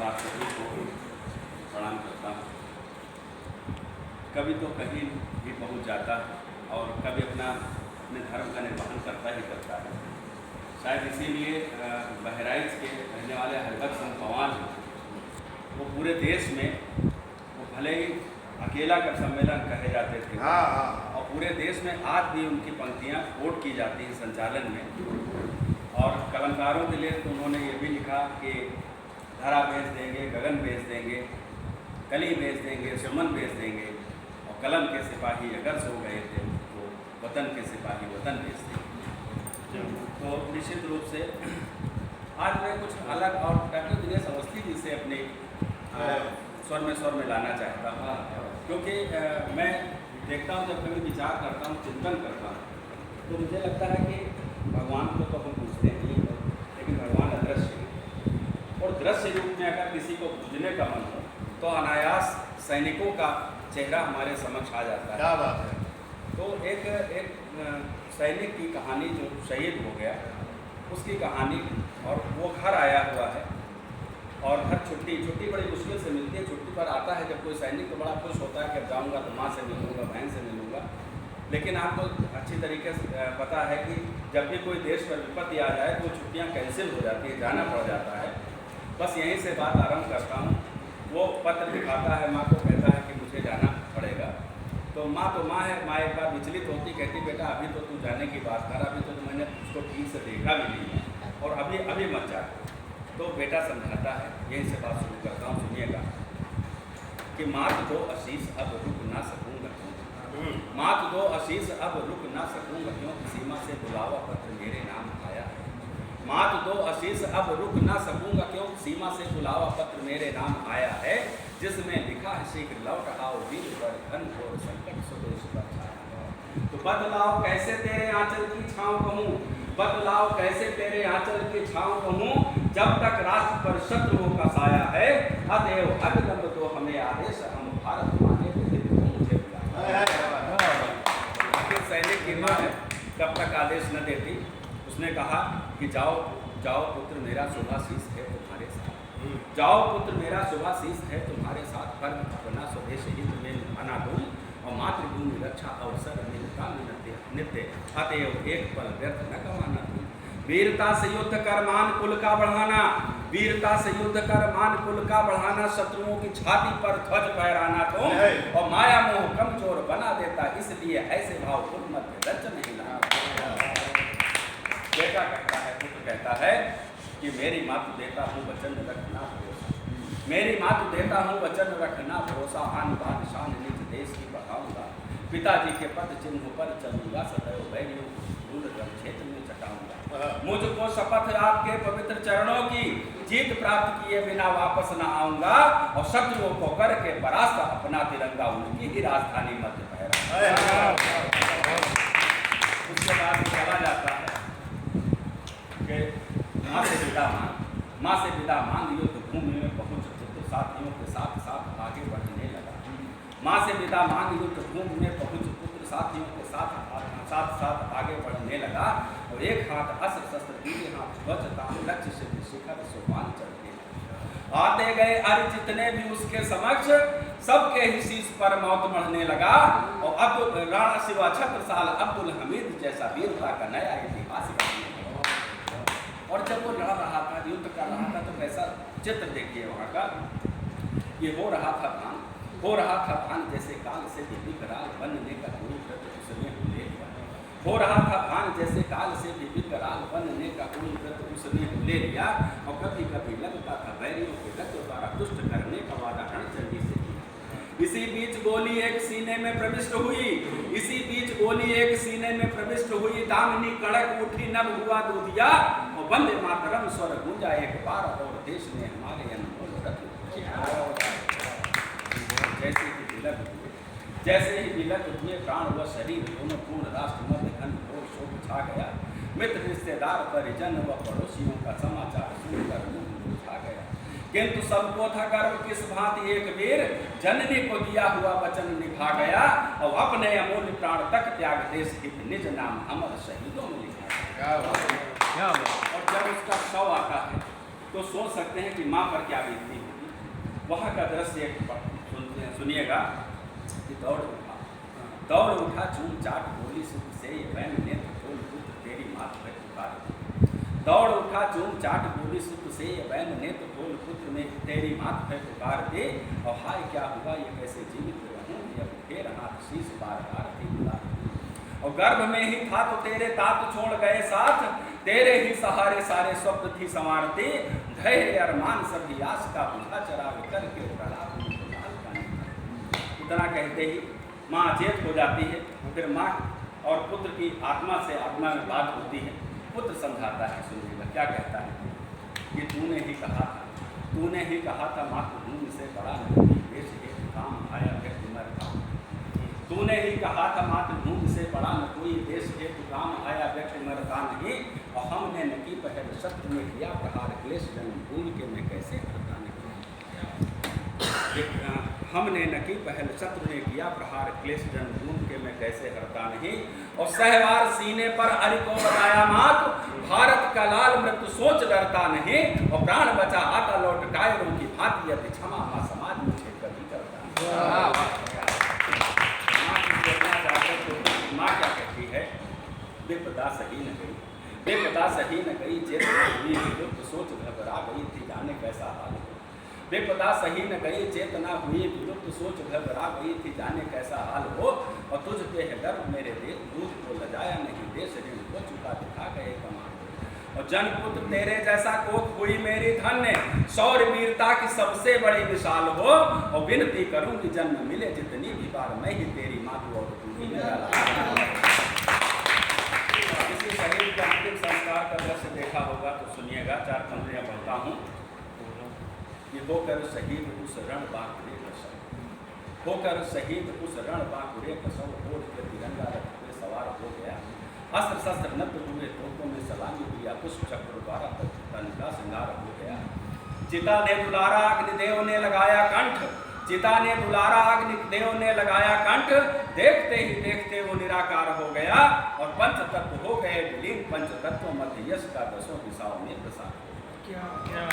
और आप सभी को प्रणाम करता हूँ। कभी तो कहीं भी पहुँच जाता है और कभी अपने धर्म का निर्वहन करता ही करता है। शायद इसीलिए बहराइच के रहने वाले हरिभक्त सिंह पवान वो पूरे देश में वो भले ही अकेला का सम्मेलन कहे जाते थे और पूरे देश में आज भी उनकी पंक्तियाँ कोट की जाती हैं संचालन में। और कलमकारों के लिए तो उन्होंने ये भी लिखा कि धरा बेच देंगे, गगन बेच देंगे, कली बेच देंगे, चमन बेच देंगे, और कलम के सिपाही अगर सो गए थे तो वतन के सिपाही वतन बेच देंगे। तो निश्चित रूप से आज मैं कुछ अलग और डॉक्टर दिनेश अवस्थी जी से अपने स्वर में लाना चाहता हूँ, क्योंकि मैं देखता हूँ जब कभी विचार करता हूँ, चिंतन करता हूँ, तो मुझे लगता है कि भगवान को तो हम पूछते नहीं, लेकिन भगवान अदृश्य है और दृश्य रूप में अगर किसी को पूजने का मन हो तो अनायास सैनिकों का चेहरा हमारे समक्ष आ जाता है। क्या बात है। तो एक सैनिक की कहानी जो शहीद हो गया उसकी कहानी, और वो घर आया हुआ है और घर छुट्टी बड़ी मुश्किल से मिलती है। छुट्टी पर आता है जब कोई सैनिक तो बड़ा खुश होता है कि जाऊँगा तो माँ से मिलूँगा, बहन से मिलूँगा। लेकिन आपको अच्छी तरीके से पता है कि जब भी कोई देश पर विपत्ति आ जाए तो छुट्टियाँ कैंसिल हो जाती है, जाना पड़ जाता है। बस यहीं से बात आरंभ करता हूँ। वो पत्र दिखाता है माँ को, कहता है कि मुझे जाना पड़ेगा। तो माँ है, माँ एक बार विचलित होती, कहती बेटा अभी तो तू जाने की बात कर, अभी तो मैंने उसको ठीक से देखा भी नहीं है और अभी मत जा। तो बेटा समझाता है, यहीं से बात शुरू करता हूँ, सुनिएगा कि मात दो आशीष अब रुक ना सकूँगा, मात दो आशीष अब रुक ना सकूँगा, क्योंकि सीमा से बुलावा पत्र मेरे नाम आया है। मात दो आशीष अब रुक ना सकूँगा, क्योंकि सीमा से बुलावा पत्र मेरे नाम आया है, जिसमें लिखा है शीघ्र लौट आओ वीर पर घन घोर संकट स्वदेश पर छाया। तो बदलाव कैसे तेरे आंचल की छाँव कहूँ, बदलाव कैसे तेरे आंचल की छाँव कहूँ, जब तक राष्ट्र पर शत्रुओं का साया है, अतएव अविलंब दो हमें आदेश, हम भारत माने मुझे बुलाया। सैनिक की माँ है, कब तक आदेश न देती, उसने कहा कि जाओ पुत्र मेरा शुभाशीष है तुम्हारे साथ, जाओ पुत्र मेरा शुभाशीष है तुम्हारे साथ, पर अपना स्वदेश हित में निभाना दूँ और मातृभूमि रक्षा अवसर मिलता नित्य, अतएव एक पल व्यर्थ न गंवाना दूँ। वीरता से युद्ध कर मान कुल का बढ़ाना, वीरता से युद्ध कर मान कुल का बढ़ाना, शत्रुओं की छाती पर ध्वज फहराना तुम, और माया मोह कमजोर बना देता, इसलिए ऐसे भाव कुल मध्य लज्ज नहीं लाना। बेटा कहता है, पुत्र कहता है कि मेरी मातु देता हूँ वचन रखना भरोसा, मेरी मातु देता हूँ वचन रखना भरोसा, आन बान शान निज देश की बढ़ाऊंगा, पिताजी के पद चिन्ह पर चलूंगा, सदैव बैरियों दूर क्षेत्र में चटाऊंगा। मुझको शपथ आपके पवित्र चरणों की, जीत प्राप्त किए बिना वापस न आऊंगा, और शत्रुओं को करके परास्त अपना तिरंगा उनकी ही राजधानी मध्य फहराऊंगा। उसके बाद चला जाता है कि माँ से विदा मांग युद्ध भूमि में पहुंच पुत्र साथियों के साथ साथ आगे बढ़ने लगा। माँ से विदा मांग युद्ध भूमि में पहुंच पुत्र साथियों के साथ आगे बढ़ने लगा, और एक हाथ अस्त्र शस्त्र दूसरे हाथ ध्वज तान लक्ष्य से शिखर सोपान चढ़ने लगा। आते गए अर जितने भी उसके समक्ष, सबके ही शीश पर मौत मढ़ने लगा, और अब्दुल राणा शिवा छत्रसाल अब्दुल हमीद जैसा वीरता का नया इतिहास बनने लगा। और जब वो लड़ रहा था, युद्ध कर रहा था, तो कैसा चित्र देखिए वहाँ का। ये हो रहा था भान जैसे काल से भी कराल बनने का कोई व्रत उसने ले लिया, हो रहा था भान जैसे काल से भी कराल बनने का कोई व्रत उसने ले लिया, और कभी कभी लगता था बैरियों के रक्त द्वारा तुष्ट करने का वादा रणचंडी से किया। इसी बीच गोली एक सीने में प्रविष्ट हुई, इसी बीच गोली एक सीने में प्रविष्ट हुई, दामिनी कड़क उठी नभ हुआ दूधिया, और वंदे मातरम स्वर गूंजा एक बार, और देश ने हमारे अनमोल रत्न जैसे ही विलग हुए प्राण व शरीर दोनों पूर्ण राष्ट्र मध्य घन घोर शोक छा गया। मित्र रिश्तेदार परिजन व पड़ोसियों का समाचार सुनकर मुंह छा गया, किंतु सबको था गर्व किस भांति एक वीर जननी को दिया हुआ वचन निभा गया, और अपने अमूल्य प्राण तक त्याग देश हित निज नाम अमर शहीदों में लिखा गया। और जब उसका शव आता है तो सोच सकते हैं कि माँ पर क्या बीतती होगी। वहाँ का दृश्य सुनिएगा कि दौड़ उठा चूम चाट बोली सुख से ये वैन नेत्र खोल पुत्र तेरी मात है पुकार। दौड़ उठा चूम चाट बोली सुख से ये वैन नेत्र खोल पुत्र में तेरी मात है पुकार दे। और हाय क्या हुआ ये कैसे जीवित रहूं, जब फेर हाथ शीश बार बार थी बुला। और गर्भ में ही था तो तेरे तात छोड़ गए साथ, तेरे ही सहारे सारे स्वप्न थी संवारती। धैर्य अरमान सभी आस का बुझा चराग करके प्रलाप इतना कहते ही माँ अचेत हो जाती है। फिर माँ और पुत्र की आत्मा से आत्मा में बात होती है। पुत्र समझाता है, सुनिएगा क्या कहता है कि तूने ही कहा था मात्र भूमि से बड़ा नहीं देश एक काम आया व्यक्ति मर काम। तूने ही कहा था मात्र भूमि से बड़ा न कोई देश एक काम आया व्यक्ति मरता नहीं। और हमने न की पहल शत्रु में किया प्रहार क्लेश जन्म भूमि के मैं कैसे करता नहीं। हमने न की पहल शत्रु ने किया प्रहार क्लेश जन्मभूमि के मैं कैसे हरता नहीं। और सहवार सीने पर अरि को बताया मात, भारत का लाल मृत्यु सोच डरता नहीं। और प्राण बचा आता लौट कायरों की भांति यदि क्षमा माँ समाज मुझे कभी करता नहीं। माँ क्या कहती है, विपदा सही न गई, विपदा सही न गई, चेतना हुई विलुप्त सोच घबरा गई थी जाने कैसा हाल हो। विपदा सही न गई, चेतना हुई विलुप्त सोच घबरा गई थी जाने कैसा हाल हो। और तुझ पे है गर्व मेरे देश दूध को लजाया नहीं, देश ऋण को चुका दिखा गए कमान। और जनपुत्र तेरे जैसा कोख हुई मेरी धन्य, शौर्य वीरता की सबसे बड़ी मिसाल हो। और विनती करूंगी जन्म मिले जितनी भी बार, मैं ही तेरी माँ और तू ही मेरा लाल। किसी शहीद का अंतिम संस्कार का दृश्य देखा होगा तो सुनिएगा, 4 पंक्तियां पढ़ता हूँ। ये होकर शहीद उस रण बांकुरे कसम, होकर शहीद उस रण बांकुरे कसम, ओढ़ के तिरंगा रथ पे सवार हो गया। अस्त्र शस्त्र नब्द हुए तोपों में सलामी दिया, पुष्प चक्र द्वारा तन का श्रृंगार हो गया। चिता ने दुलारा अग्निदेव ने लगाया कंठ, चिता ने दुलारा अग्निदेव ने लगाया कंठ। देखते ही देखते वो निराकार हो गया। और पंच तत्व हो गए विलीन, पंच तत्व मध्य यश का 10 दिशाओं में प्रसार हो गया। क्या